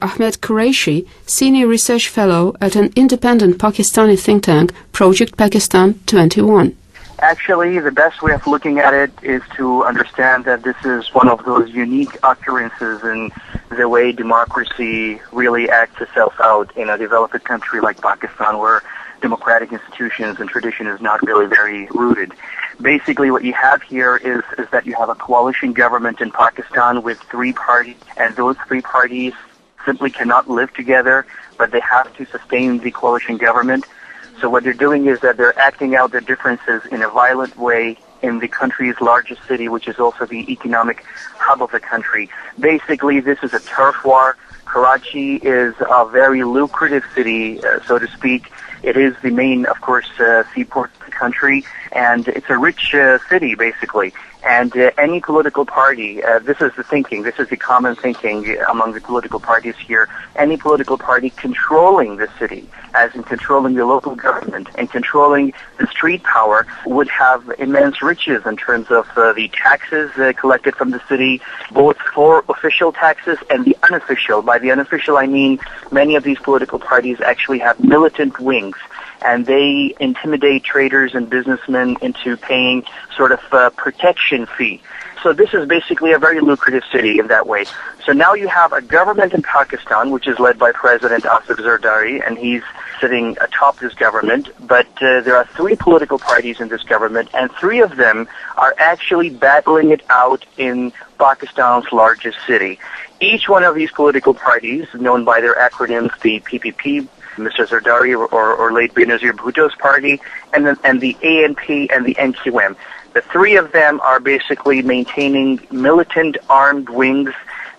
Ahmed Quraishi, Senior Research Fellow at an independent Pakistani think tank, Project Pakistan 21. Actually, the best way of looking at it is to understand that this is one of those unique occurrences in the way democracy really acts itself out in a developed country like Pakistan, where democratic institutions and tradition is not really very rooted. Basically, what you have here is that you have a coalition government in Pakistan with three parties, and those three parties simply cannot live together, but they have to sustain the coalition government. So what they're doing is that they're acting out their differences in a violent way in the country's largest city, which is also the economic hub of the country. Basically, this is a turf war. Karachi is a very lucrative city, so to speak. It is the main, of course, seaport of the country, and it's a rich city, basically. And any political party, this is the thinking, this is the common thinking among the political parties here, any political party controlling the city, as in controlling the local government and controlling the street power, would have immense riches in terms of the taxes collected from the city, both for official taxes and the unofficial. By the unofficial, I mean many of these political parties actually have militant wings, and they intimidate traders and businessmen into paying sort of a protection fee. So this is basically a very lucrative city in that way. So now you have a government in Pakistan, which is led by President Asif Zardari, and he's sitting atop this government. But there are three political parties in this government, and three of them are actually battling it out in Pakistan's largest city. Each one of these political parties, known by their acronyms, the PPP, Mr. Zardari or late Benazir Bhutto's party, and the ANP and the NQM. The three of them are basically maintaining militant armed wings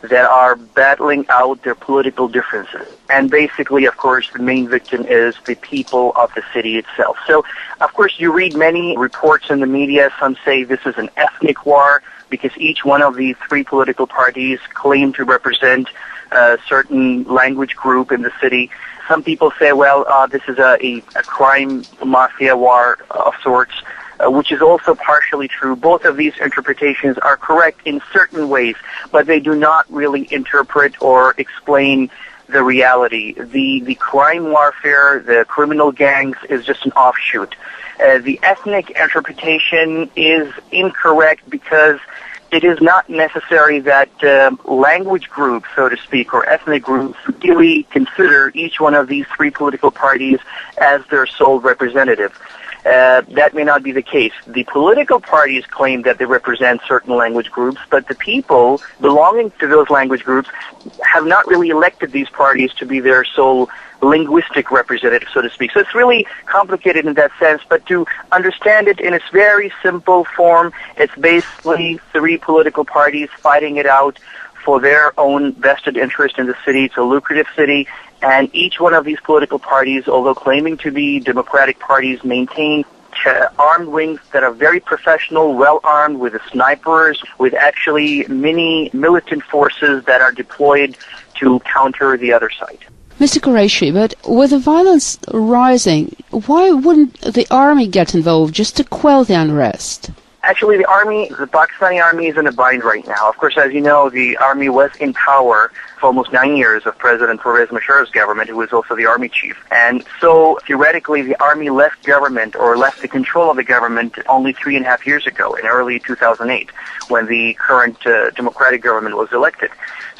that are battling out their political differences. And basically, of course, the main victim is the people of the city itself. So, of course, you read many reports in the media. Some say this is an ethnic war because each one of the three political parties claim to represent a certain language group in the city. Some people say, well, this is a crime mafia war of sorts, which is also partially true. Both of these interpretations are correct in certain ways, but they do not really interpret or explain the reality. The crime warfare, the criminal gangs, is just an offshoot. The ethnic interpretation is incorrect because it is not necessary that language groups, so to speak, or ethnic groups really consider each one of these three political parties as their sole representative. That may not be the case. The political parties claim that they represent certain language groups, but the people belonging to those language groups have not really elected these parties to be their sole linguistic representative, so to speak. So it's really complicated in that sense, but to understand it in its very simple form, it's basically three political parties fighting it out for their own vested interest in the city. It's a lucrative city, and each one of these political parties, although claiming to be democratic parties, maintain armed wings that are very professional, well-armed with snipers, with actually mini militant forces that are deployed to counter the other side. Mr. Quraishi, but with the violence rising, why wouldn't the army get involved just to quell the unrest? Actually, the Pakistani army is in a bind right now. Of course, as you know, the army was in power for almost 9 years of President Pervez Musharraf's government, who was also the army chief. And so, theoretically, the army left government, or left the control of the government, only 3.5 years ago, in early 2008, when the current democratic government was elected.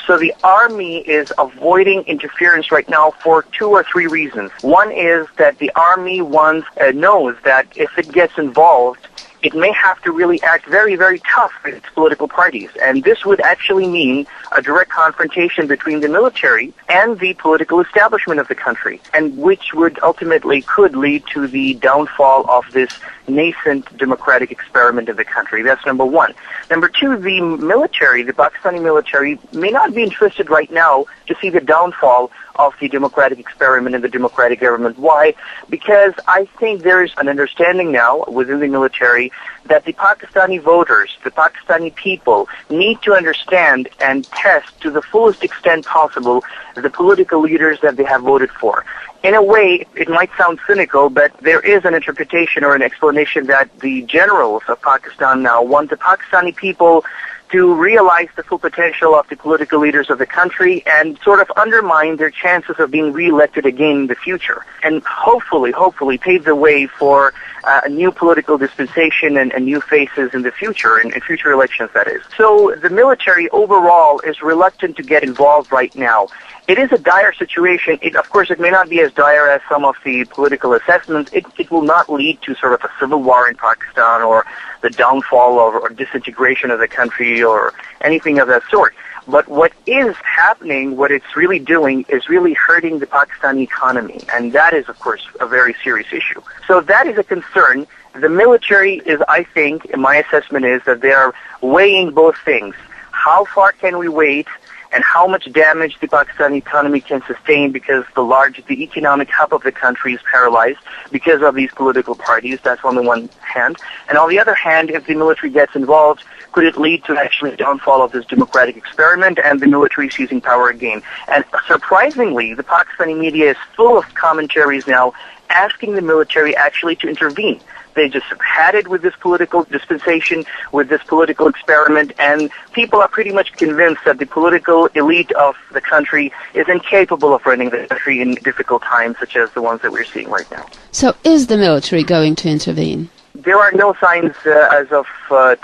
So the army is avoiding interference right now for 2 or 3 reasons. One is that the army knows that if it gets involved, it may have to really act very, very tough with its political parties. And this would actually mean a direct confrontation between the military and the political establishment of the country, and which would ultimately could lead to the downfall of this nascent democratic experiment in the country. That's number one. Number two, the military, the Pakistani military, may not be interested right now to see the downfall of the democratic experiment and the democratic government. Why? Because I think there is an understanding now within the military that the Pakistani voters, the Pakistani people, need to understand and test to the fullest extent possible the political leaders that they have voted for. In a way, it might sound cynical, but there is an interpretation or an explanation that the generals of Pakistan now want the Pakistani people to realize the full potential of the political leaders of the country and sort of undermine their chances of being re-elected again in the future. And hopefully pave the way for a new political dispensation and new faces in the future, in future elections, that is. So the military overall is reluctant to get involved right now. It is a dire situation. Of course, it may not be as dire as some of the political assessments. It will not lead to sort of a civil war in Pakistan or the downfall or disintegration of the country or anything of that sort. But what is happening, what it's really doing, is really hurting the Pakistani economy. And that is, of course, a very serious issue. So that is a concern. The military is, I think, my assessment is that they are weighing both things. How far can we wait? And how much damage the Pakistani economy can sustain because the economic hub of the country is paralyzed because of these political parties. That's on the one hand. And on the other hand, if the military gets involved, could it lead to actually the downfall of this democratic experiment and the military seizing power again? And surprisingly, the Pakistani media is full of commentaries now asking the military actually to intervene. They just had it with this political dispensation, with this political experiment, and people are pretty much convinced that the political elite of the country is incapable of running the country in difficult times such as the ones that we're seeing right now. So is the military going to intervene? There are no signs as of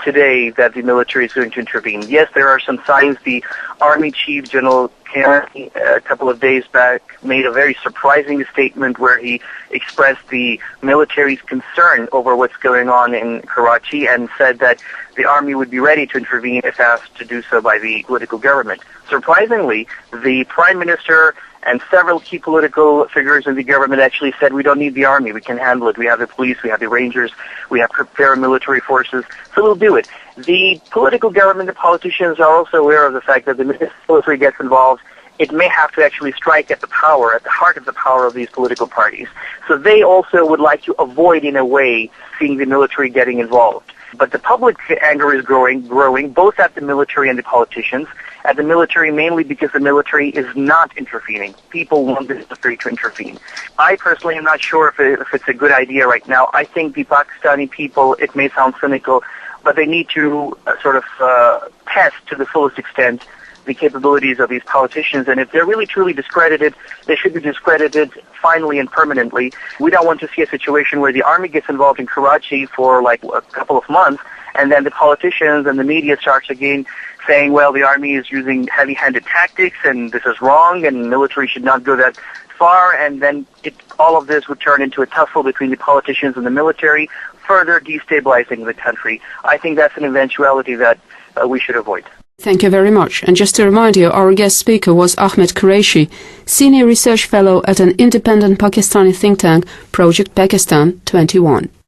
today that the military is going to intervene. Yes, there are some signs. The Army Chief, General Karachi, a couple of days back, made a very surprising statement where he expressed the military's concern over what's going on in Karachi and said that the Army would be ready to intervene if asked to do so by the political government. Surprisingly, the Prime Minister and several key political figures in the government actually said, we don't need the army, we can handle it. We have the police, we have the rangers, we have paramilitary forces, so we'll do it. The political government, the politicians are also aware of the fact that the military gets involved, it may have to actually strike at the power, at the heart of the power of these political parties. So they also would like to avoid, in a way, seeing the military getting involved. But the public anger is growing, both at the military and the politicians. At the military mainly because the military is not intervening. People want the military to intervene. I personally am not sure if it's a good idea right now. I think the Pakistani people, it may sound cynical, but they need to test to the fullest extent the capabilities of these politicians, and if they're really truly discredited, they should be discredited finally and permanently. We don't want to see a situation where the army gets involved in Karachi for like a couple of months, and then the politicians and the media starts again saying, well, the army is using heavy-handed tactics, and this is wrong, and military should not go that far, and then all of this would turn into a tussle between the politicians and the military, further destabilizing the country. I think that's an eventuality that we should avoid. Thank you very much. And just to remind you, our guest speaker was Ahmed Quraishi, Senior Research Fellow at an independent Pakistani think tank, Project Pakistan 21.